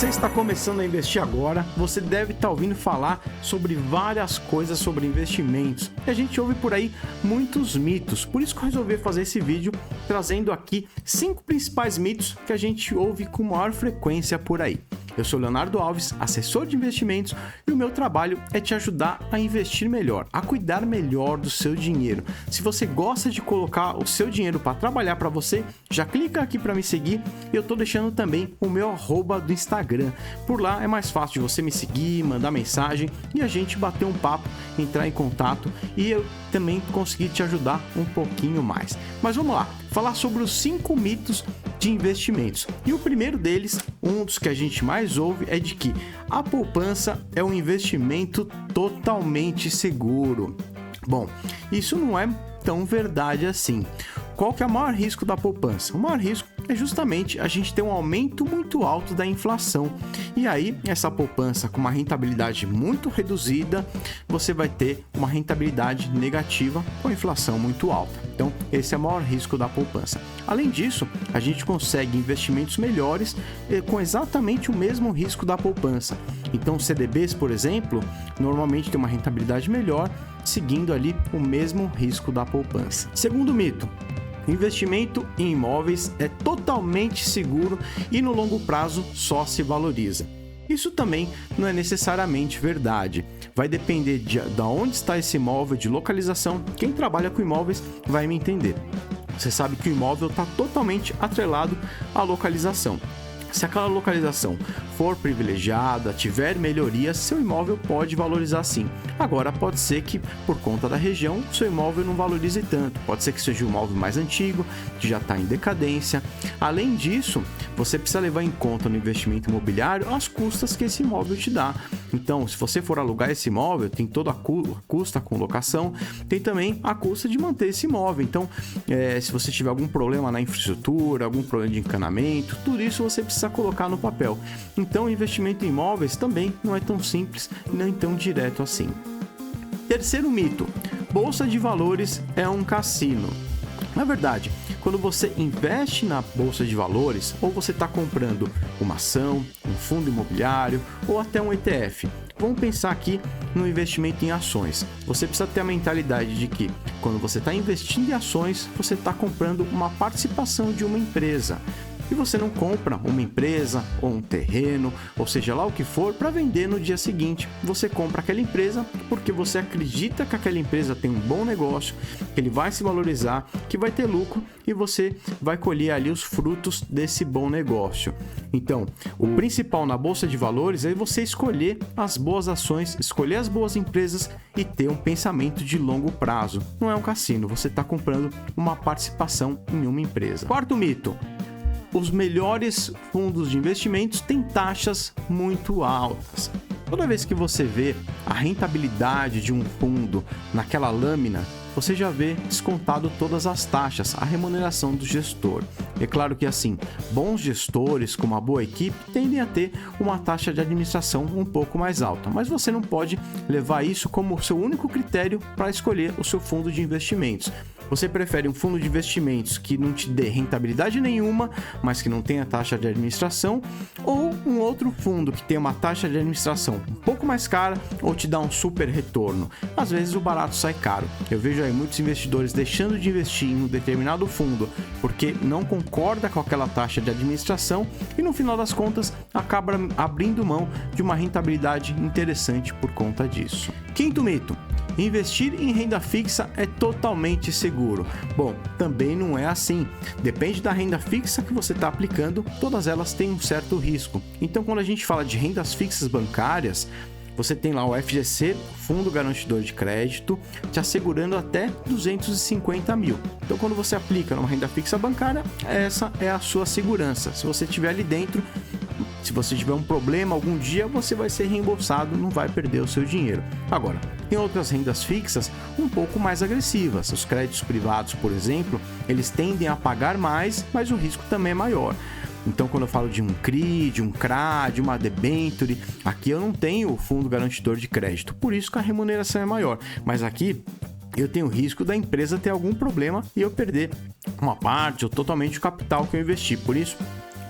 você está começando a investir agora, você deve estar ouvindo falar sobre várias coisas sobre investimentos. E a gente ouve por aí muitos mitos, por isso que eu resolvi fazer esse vídeo trazendo aqui 5 principais mitos que a gente ouve com maior frequência por aí. Eu sou Leonardo Alves, assessor de investimentos, e o meu trabalho é te ajudar a investir melhor, a cuidar melhor do seu dinheiro. Se você gosta de colocar o seu dinheiro para trabalhar para você, já clica aqui para me seguir. Eu estou deixando também o meu @ do Instagram. Por lá é mais fácil de você me seguir, mandar mensagem e a gente bater um papo, entrar em contato e eu também conseguir te ajudar um pouquinho mais. Mas vamos lá, falar sobre os 5 mitos de investimentos. E o primeiro deles, um dos que a gente mais ouve, é de que a poupança é um investimento totalmente seguro. Bom, isso não é tão verdade assim. Qual que é o maior risco da poupança? O maior risco é justamente a gente ter um aumento muito alto da inflação. E aí, essa poupança com uma rentabilidade muito reduzida, você vai ter uma rentabilidade negativa com a inflação muito alta. Então, esse é o maior risco da poupança. Além disso, a gente consegue investimentos melhores com exatamente o mesmo risco da poupança. Então, CDBs, por exemplo, normalmente tem uma rentabilidade melhor, seguindo ali o mesmo risco da poupança. Segundo mito: investimento em imóveis é totalmente seguro e no longo prazo só se valoriza. Isso também não é necessariamente verdade. Vai depender de onde está esse imóvel, de localização. Quem trabalha com imóveis vai me entender. Você sabe que o imóvel está totalmente atrelado à localização. Se aquela localização for privilegiada, tiver melhorias, seu imóvel pode valorizar sim. Agora, pode ser que, por conta da região, seu imóvel não valorize tanto. Pode ser que seja um imóvel mais antigo, que já está em decadência. Além disso, você precisa levar em conta no investimento imobiliário as custas que esse imóvel te dá. Então, se você for alugar esse imóvel, tem toda a custa com locação, tem também a custa de manter esse imóvel. Então, se você tiver algum problema na infraestrutura, algum problema de encanamento, tudo isso você precisa colocar no papel. Então, o investimento em imóveis também não é tão simples e nem tão direto assim. Terceiro mito: bolsa de valores é um cassino. Na verdade, quando você investe na bolsa de valores, ou você está comprando uma ação, um fundo imobiliário ou até um ETF, vamos pensar aqui no investimento em ações. Você precisa ter a mentalidade de que quando você está investindo em ações, você está comprando uma participação de uma empresa. E você não compra uma empresa ou um terreno, ou seja lá o que for, para vender no dia seguinte. Você compra aquela empresa porque você acredita que aquela empresa tem um bom negócio, que ele vai se valorizar, que vai ter lucro e você vai colher ali os frutos desse bom negócio. Então, o principal na bolsa de valores é você escolher as boas ações, escolher as boas empresas e ter um pensamento de longo prazo. Não é um cassino, você está comprando uma participação em uma empresa. Quarto mito: os melhores fundos de investimentos têm taxas muito altas. Toda vez que você vê a rentabilidade de um fundo naquela lâmina, você já vê descontado todas as taxas, a remuneração do gestor. É claro que assim, bons gestores com uma boa equipe tendem a ter uma taxa de administração um pouco mais alta, mas você não pode levar isso como seu único critério para escolher o seu fundo de investimentos. Você prefere um fundo de investimentos que não te dê rentabilidade nenhuma, mas que não tenha taxa de administração, ou um outro fundo que tenha uma taxa de administração um pouco mais cara ou te dá um super retorno? Às vezes o barato sai caro. Eu vejo aí muitos investidores deixando de investir em um determinado fundo porque não concorda com aquela taxa de administração e no final das contas acaba abrindo mão de uma rentabilidade interessante por conta disso. Quinto mito: investir em renda fixa é totalmente seguro. Bom, também não é assim. Depende da renda fixa que você está aplicando, todas elas têm um certo risco. Então, quando a gente fala de rendas fixas bancárias, você tem lá o FGC, Fundo Garantidor de Crédito, te assegurando até 250 mil. Então, quando você aplica numa renda fixa bancária, essa é a sua segurança. Se você estiver ali dentro, se você tiver um problema algum dia, você vai ser reembolsado, não vai perder o seu dinheiro. Agora, tem outras rendas fixas um pouco mais agressivas. Os créditos privados, por exemplo, eles tendem a pagar mais, mas o risco também é maior. Então, quando eu falo de um CRI, de um CRA, de uma debenture, aqui eu não tenho o fundo garantidor de crédito, por isso que a remuneração é maior. Mas aqui eu tenho o risco da empresa ter algum problema e eu perder uma parte ou totalmente o capital que eu investi. Por isso,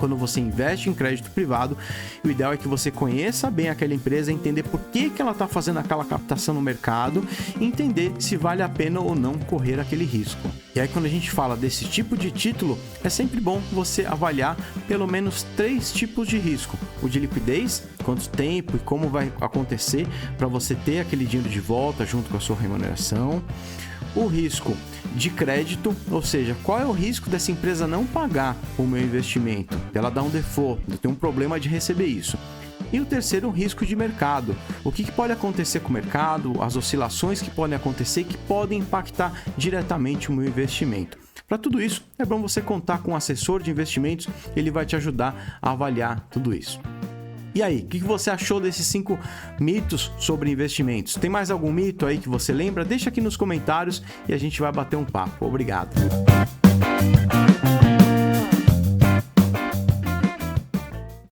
Quando você investe em crédito privado, o ideal é que você conheça bem aquela empresa, entender por que ela está fazendo aquela captação no mercado e entender se vale a pena ou não correr aquele risco. E aí, quando a gente fala desse tipo de título, é sempre bom você avaliar pelo menos 3 tipos de risco. O de liquidez, quanto tempo e como vai acontecer para você ter aquele dinheiro de volta junto com a sua remuneração. O risco de crédito, ou seja, qual é o risco dessa empresa não pagar o meu investimento, dela dar um default, de ter um problema de receber isso. E o terceiro, o risco de mercado. O que pode acontecer com o mercado, as oscilações que podem acontecer que podem impactar diretamente o meu investimento. Para tudo isso, é bom você contar com um assessor de investimentos, ele vai te ajudar a avaliar tudo isso. E aí, o que você achou desses 5 mitos sobre investimentos? Tem mais algum mito aí que você lembra? Deixa aqui nos comentários e a gente vai bater um papo. Obrigado!